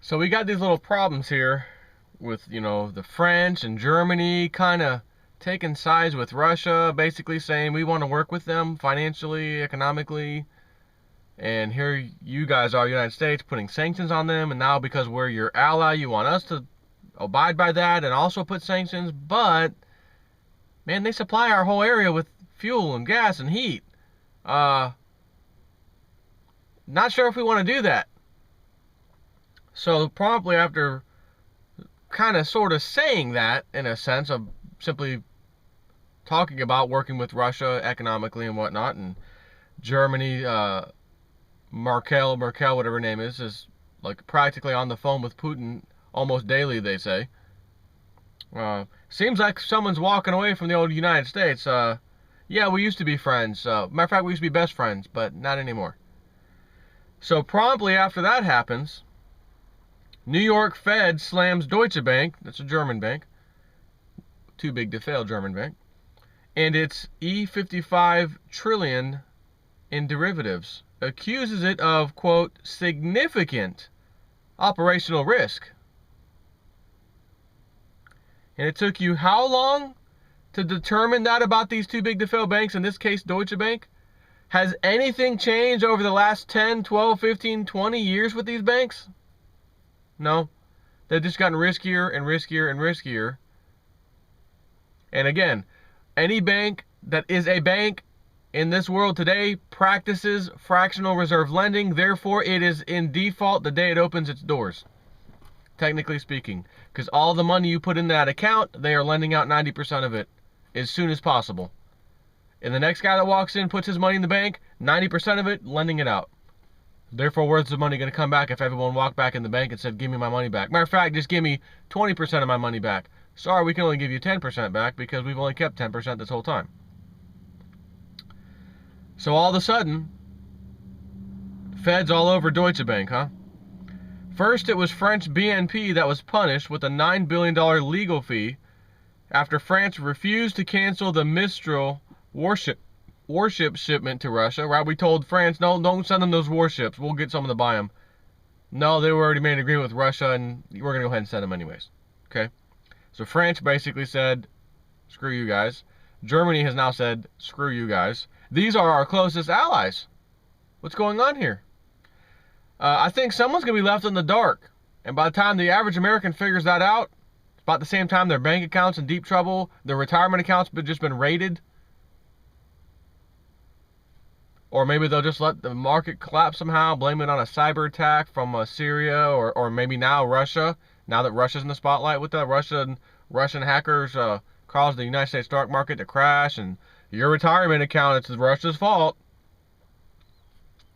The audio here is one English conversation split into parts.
So we got these little problems here with, the French and Germany kind of taking sides with Russia, basically saying we want to work with them financially, economically. And here you guys are, United States, putting sanctions on them. And now because we're your ally, you want us to abide by that and also put sanctions. But, man, they supply our whole area with fuel and gas and heat. Not sure if we want to do that. So promptly after kind of sort of saying that, in a sense of simply talking about working with Russia economically and whatnot, and Germany, Merkel, whatever her name is like practically on the phone with Putin almost daily, they say. Seems like someone's walking away from the old United States. Yeah, we used to be friends. Matter of fact, we used to be best friends, but not anymore. So promptly after that happens, New York Fed slams Deutsche Bank, that's a German bank, too big to fail German bank, and its E55 trillion in derivatives, accuses it of, quote, significant operational risk. And it took you how long to determine that about these too big to fail banks, in this case Deutsche Bank? Has anything changed over the last 10, 12, 15, 20 years with these banks? No, they've just gotten riskier and riskier and riskier. And again, any bank that is a bank in this world today practices fractional reserve lending. Therefore, it is in default the day it opens its doors, technically speaking. Because all the money you put in that account, they are lending out 90% of it as soon as possible. And the next guy that walks in, puts his money in the bank, 90% of it, lending it out. Therefore, where's the money going to come back if everyone walked back in the bank and said, give me my money back? Matter of fact, just give me 20% of my money back. Sorry, we can only give you 10% back because we've only kept 10% this whole time. So all of a sudden, Fed's all over Deutsche Bank, huh? First, it was French BNP that was punished with a $9 billion legal fee after France refused to cancel the Mistral warship shipment to Russia, right? We told France, no, don't send them those warships. We'll get someone to buy them. No, they were already made an agreement with Russia, and we're going to go ahead and send them anyways. Okay? So France basically said, screw you guys. Germany has now said, screw you guys. These are our closest allies. What's going on here? I think someone's going to be left in the dark. And by the time the average American figures that out, it's about the same time their bank account's in deep trouble, their retirement account's just been raided. Or maybe they'll just let the market collapse somehow, blame it on a cyber attack from Syria or maybe now Russia. Now that Russia's in the spotlight with the Russian hackers caused the United States stock market to crash, and your retirement account, it's Russia's fault.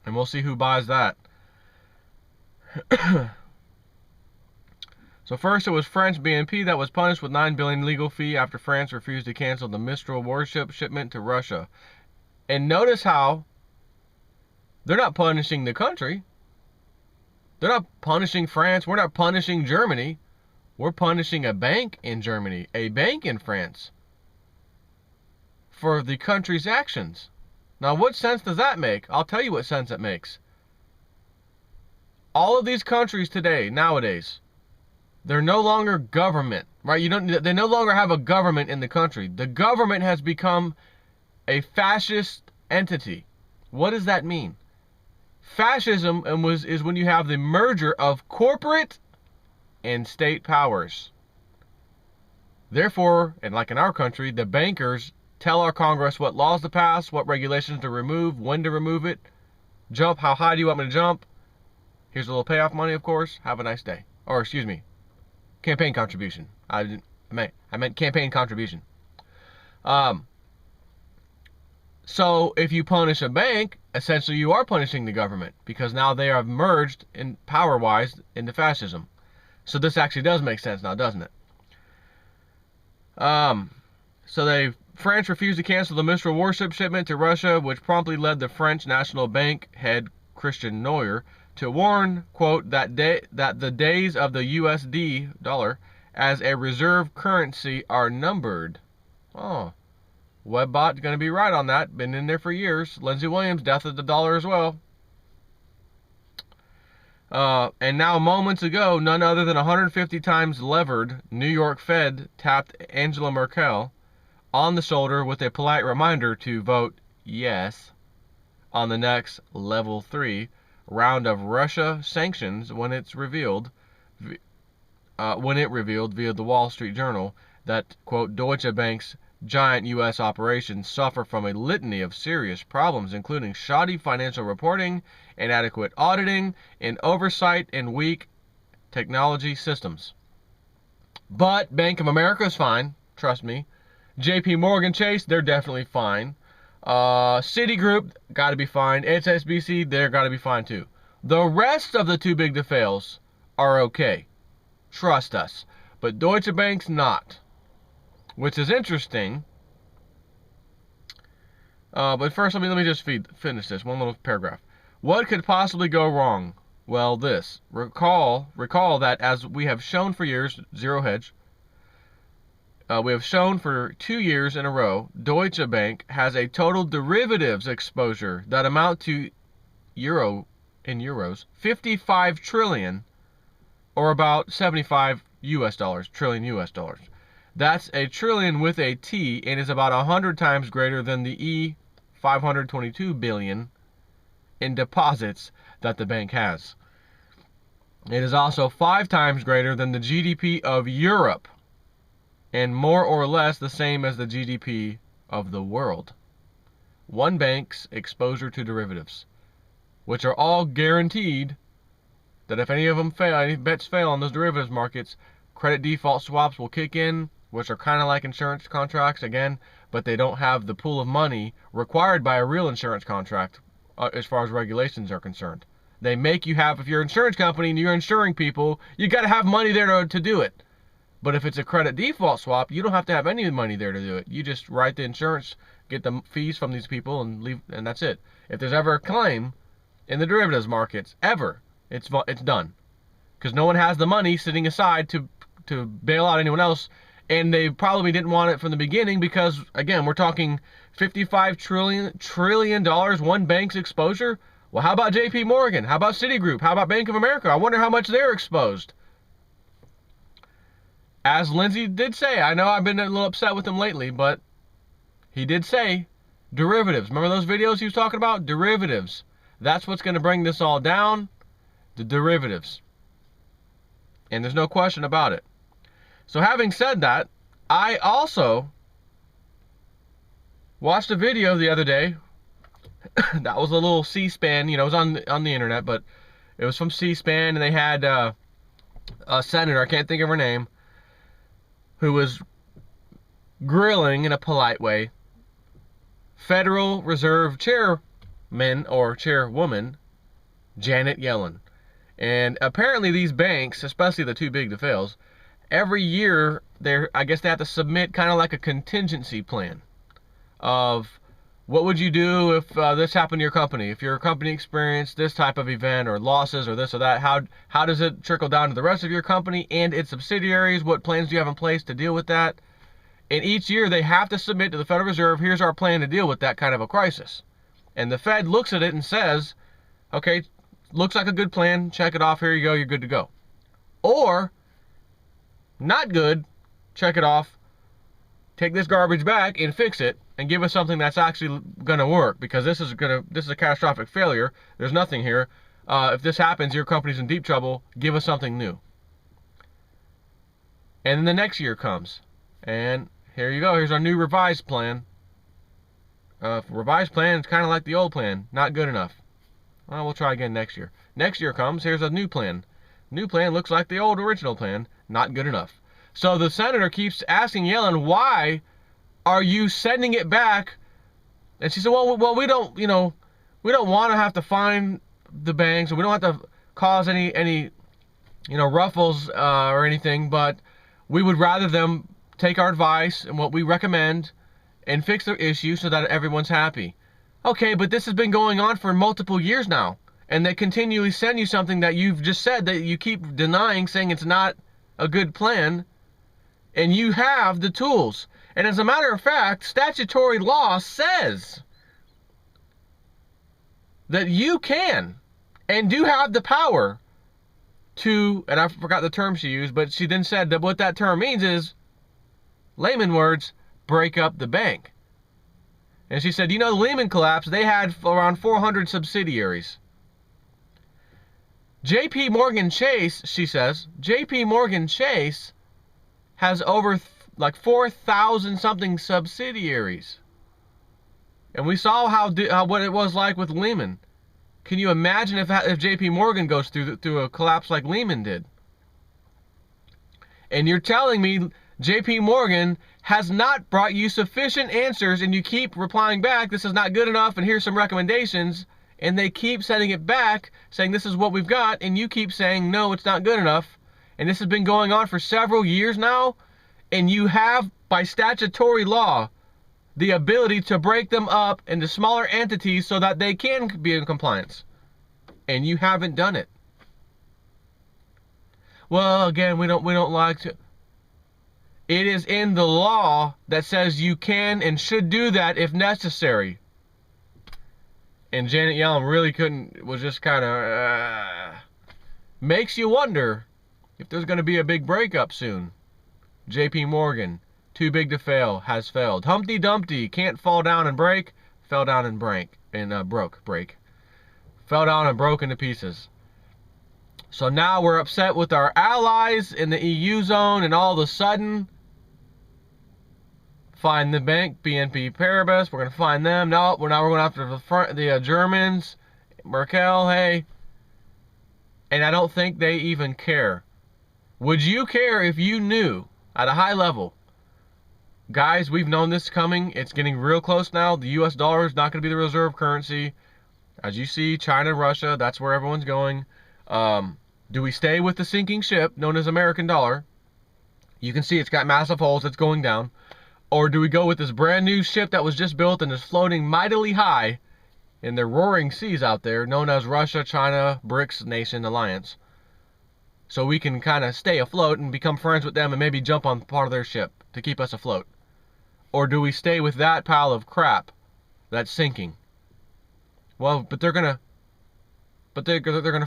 And we'll see who buys that. So first it was French BNP that was punished with $9 billion legal fee after France refused to cancel the Mistral warship shipment to Russia. And notice how they're not punishing the country. They're not punishing France. We're not punishing Germany. We're punishing a bank in Germany, a bank in France, for the country's actions. Now, what sense does that make? I'll tell you what sense it makes. All of these countries today, nowadays, they're no longer government, right? They no longer have a government in the country. The government has become a fascist entity. What does that mean? Fascism is when you have the merger of corporate and state powers. Therefore, and like in our country, the bankers tell our Congress what laws to pass, what regulations to remove, when to remove it, jump, how high do you want me to jump? Here's a little payoff money, of course. Have a nice day. Or, excuse me, campaign contribution. I meant campaign contribution. So if you punish a bank, essentially you are punishing the government, because now they are merged in power-wise into fascism. So this actually does make sense now, doesn't it? So France refused to cancel the Mistral warship shipment to Russia, which promptly led the French National Bank head Christian Noyer to warn, quote, that the days of the USD dollar as a reserve currency are numbered. Oh. Webbot's going to be right on that. Been in there for years. Lindsey Williams, death of the dollar as well. And now moments ago, none other than 150 times levered New York Fed tapped Angela Merkel on the shoulder with a polite reminder to vote yes on the next level 3 round of Russia sanctions when it revealed via the Wall Street Journal that, quote, Deutsche Bank's giant U.S. operations suffer from a litany of serious problems, including shoddy financial reporting, inadequate auditing, and oversight, and weak technology systems. But Bank of America is fine, trust me. JP Morgan Chase, they're definitely fine. Citigroup, got to be fine. HSBC, they're got to be fine too. The rest of the too big to fails are okay. Trust us. But Deutsche Bank's not. Which is interesting. But first, let me just finish this one little paragraph. What could possibly go wrong? Well, this. Recall that as we have shown for years, zero hedge. We have shown for 2 years in a row, Deutsche Bank has a total derivatives exposure that amount to euros, 55 trillion, or about 75 trillion US dollars. That's a trillion with a T and is about 100 times greater than the $522 billion in deposits that the bank has. It is also 5 times greater than the GDP of Europe, and more or less the same as the GDP of the world. One bank's exposure to derivatives, which are all guaranteed that if any of them fail, any bets fail on those derivatives markets, credit default swaps will kick in, which are kind of like insurance contracts again, but they don't have the pool of money required by a real insurance contract as far as regulations are concerned. They make you have, if you're an insurance company and you're insuring people, you got to have money there to do it. But if it's a credit default swap, you don't have to have any money there to do it. You just write the insurance, get the fees from these people, and leave, and that's it. If there's ever a claim in the derivatives markets, ever, it's done, because no one has the money sitting aside to bail out anyone else, and they probably didn't want it from the beginning because, again, we're talking $55 trillion, one bank's exposure. Well, how about JP Morgan? How about Citigroup? How about Bank of America? I wonder how much they're exposed. As Lindsay did say, I know I've been a little upset with him lately, but he did say derivatives. Remember those videos he was talking about? Derivatives. That's what's going to bring this all down. The derivatives. And there's no question about it. So having said that, I also watched a video the other day. That was a little C-SPAN, it was on the internet, but it was from C-SPAN, and they had a senator, I can't think of her name, who was grilling in a polite way Federal Reserve Chairman or Chairwoman Janet Yellen. And apparently these banks, especially the too big to fails, every year I guess they have to submit kind of like a contingency plan of what would you do if this happened to your company, if your company experienced this type of event or losses or this or that, how does it trickle down to the rest of your company and its subsidiaries, what plans do you have in place to deal with that? And each year they have to submit to the Federal Reserve, here's our plan to deal with that kind of a crisis. And the Fed looks at it and says, okay, looks like a good plan, check it off, here you go, you're good to go. Or, not good, check it off, take this garbage back and fix it and give us something that's actually going to work, because this is a catastrophic failure. There's nothing here. If this happens, your company's in deep trouble. Give us something new. And then the next year comes, and here you go. Here's our new revised plan. Revised plan is kind of like the old plan. Not good enough. Well, we'll try again next year. Next year comes. Here's a new plan. New plan looks like the old original plan. Not good enough. So the senator keeps asking Yellen, why are you sending it back? And she said, well, we don't want to have to fine the banks, and we don't have to cause any ruffles or anything, but we would rather them take our advice and what we recommend and fix their issue so that everyone's happy. Okay, but this has been going on for multiple years now, and they continually send you something that you've just said that you keep denying, saying it's not a good plan, and you have the tools. And as a matter of fact, statutory law says that you can and do have the power to, and I forgot the term she used, but she then said that what that term means is, layman words, break up the bank. And she said, you know, the Lehman collapse, they had around 400 subsidiaries. JP Morgan Chase, she says, JP Morgan Chase has over like 4,000 something subsidiaries. And we saw what it was like with Lehman. Can you imagine if JP Morgan goes through a collapse like Lehman did? And you're telling me JP Morgan has not brought you sufficient answers, and you keep replying back, this is not good enough, and here's some recommendations, and they keep sending it back, saying this is what we've got, and you keep saying, no, it's not good enough. And this has been going on for several years now, and you have, by statutory law, the ability to break them up into smaller entities so that they can be in compliance. And you haven't done it. Well, again, we don't like to. It is in the law that says you can and should do that if necessary. And Janet Yellen really was just kind of makes you wonder if there's going to be a big breakup soon. JP Morgan, too big to fail, has failed. Humpty Dumpty can't fall down and break, fell down and break. Fell down and broke into pieces. So now we're upset with our allies in the EU zone, and all of a sudden, find the bank, BNP Paribas, we're going to find them. No, we're going after the Germans, Merkel, hey. And I don't think they even care. Would you care if you knew, at a high level, guys, we've known this coming, it's getting real close now, the US dollar is not going to be the reserve currency. As you see, China and Russia, that's where everyone's going. Do we stay with the sinking ship known as American dollar? You can see it's got massive holes, it's going down. Or do we go with this brand new ship that was just built and is floating mightily high in the roaring seas out there, known as Russia, China, BRICS Nation Alliance? So we can kind of stay afloat and become friends with them and maybe jump on part of their ship to keep us afloat. Or do we stay with that pile of crap that's sinking? Well, but they're gonna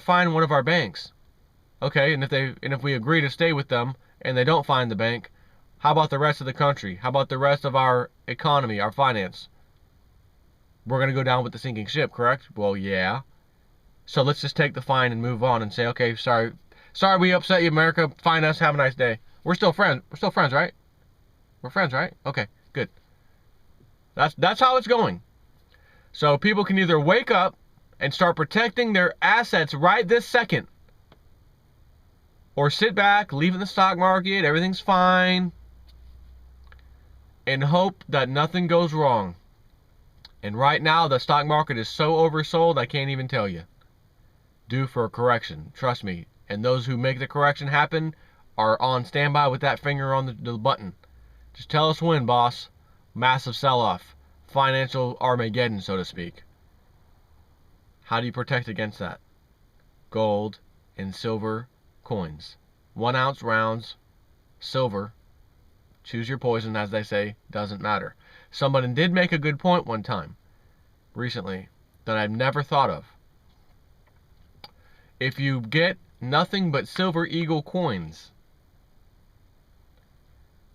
find one of our banks. Okay, and if we agree to stay with them and they don't find the bank, how about the rest of the country? How about the rest of our economy, our finance? We're going to go down with the sinking ship, correct? Well, yeah. So let's just take the fine and move on and say, okay, sorry we upset you, America. Fine us, have a nice day. We're still friends. We're still friends, right? We're friends, right? Okay, good. That's how it's going. So people can either wake up and start protecting their assets right this second, or sit back, leave in the stock market, everything's fine, and hope that nothing goes wrong. And right now, the stock market is so oversold, I can't even tell you. Due for a correction, trust me. And those who make the correction happen are on standby with that finger on the button. Just tell us when, boss. Massive sell-off. Financial Armageddon, so to speak. How do you protect against that? Gold and silver coins. 1 ounce rounds, silver. Choose your poison, as they say, doesn't matter. Somebody did make a good point one time, recently, that I've never thought of. If you get nothing but silver eagle coins,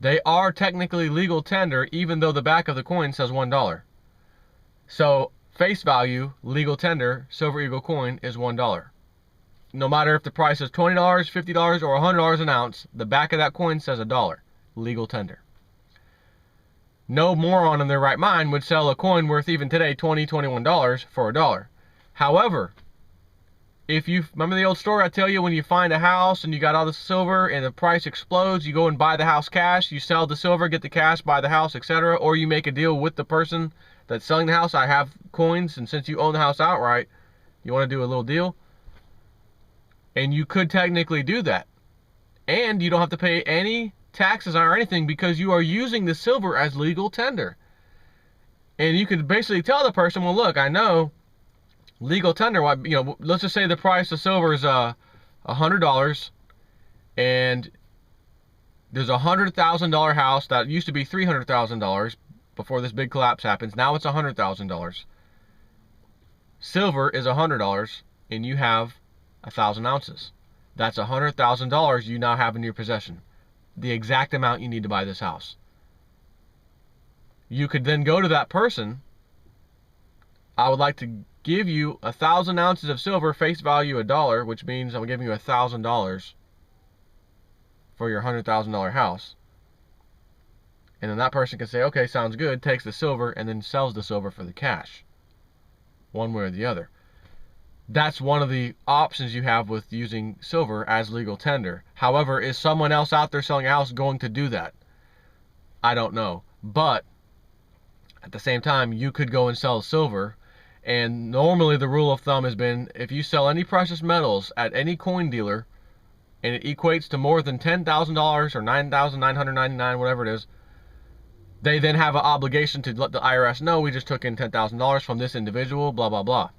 they are technically legal tender, even though the back of the coin says $1. So, face value, legal tender, silver eagle coin is $1. No matter if the price is $20, $50, or $100 an ounce, the back of that coin says $1. Legal tender. No moron in their right mind would sell a coin worth even today $20, $21 for $1. However, if you remember the old story I tell you, when you find a house and you got all the silver and the price explodes, you go and buy the house cash, you sell the silver, get the cash, buy the house, etc. Or you make a deal with the person that's selling the house. I have coins, and since you own the house outright, you want to do a little deal. And you could technically do that. And you don't have to pay any taxes or anything because you are using the silver as legal tender. And you could basically tell the person, well, look, I know legal tender, you know, let's just say the price of silver is $100, and there's a $100,000 house that used to be $300,000 before this big collapse happens. Now it's $100,000. Silver is $100, and you have 1,000 ounces. That's $100,000 you now have in your possession. The exact amount you need to buy this house. You could then go to that person. I would like to give you 1,000 ounces of silver, face value $1, which means I'm giving you $1,000 for your $100,000 house. And then that person can say, okay, sounds good, takes the silver, and then sells the silver for the cash. One way or the other. That's one of the options you have with using silver as legal tender. However, is someone else out there selling a house going to do that? I don't know. But at the same time, you could go and sell silver. And normally the rule of thumb has been, if you sell any precious metals at any coin dealer, and it equates to more than $10,000 or $9,999, whatever it is, they then have an obligation to let the IRS know we just took in $10,000 from this individual, blah, blah, blah.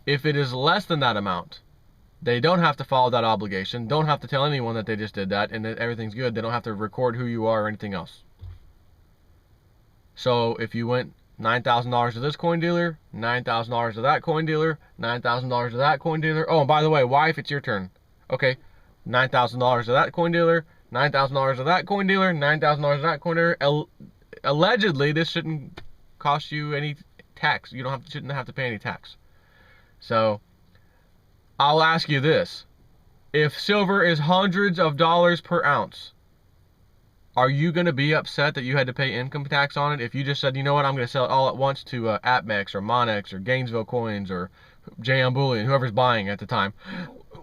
If it is less than that amount, they don't have to follow that obligation, don't have to tell anyone that they just did that and that everything's good. They don't have to record who you are or anything else. So if you went $9,000 to this coin dealer, $9,000 to that coin dealer, $9,000 to that coin dealer. Oh, and by the way, wife, it's your turn. Okay, $9,000 to that coin dealer, $9,000 to that coin dealer, $9,000 to that coin dealer. Allegedly, this shouldn't cost you any tax. You shouldn't have to pay any tax. So, I'll ask you this. If silver is hundreds of dollars per ounce, are you going to be upset that you had to pay income tax on it? If you just said, you know what, I'm going to sell it all at once to APMEX or Monex or Gainesville Coins or JM Bullion, whoever's buying at the time,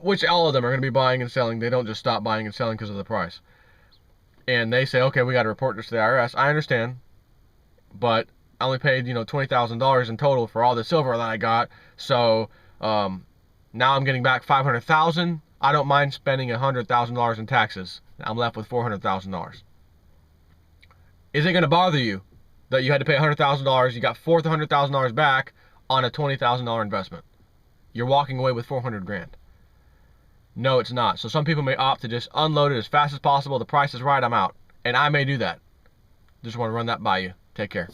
which all of them are going to be buying and selling. They don't just stop buying and selling because of the price. And they say, okay, we got to report this to the IRS. I understand, but I only paid, $20,000 in total for all the silver that I got. So now I'm getting back $500,000. I don't mind spending $100,000 in taxes. I'm left with $400,000. Is it going to bother you that you had to pay $100,000? You got $400,000 back on a $20,000 investment. You're walking away with $400,000. No, it's not. So some people may opt to just unload it as fast as possible. The price is right, I'm out. And I may do that. Just want to run that by you. Take care.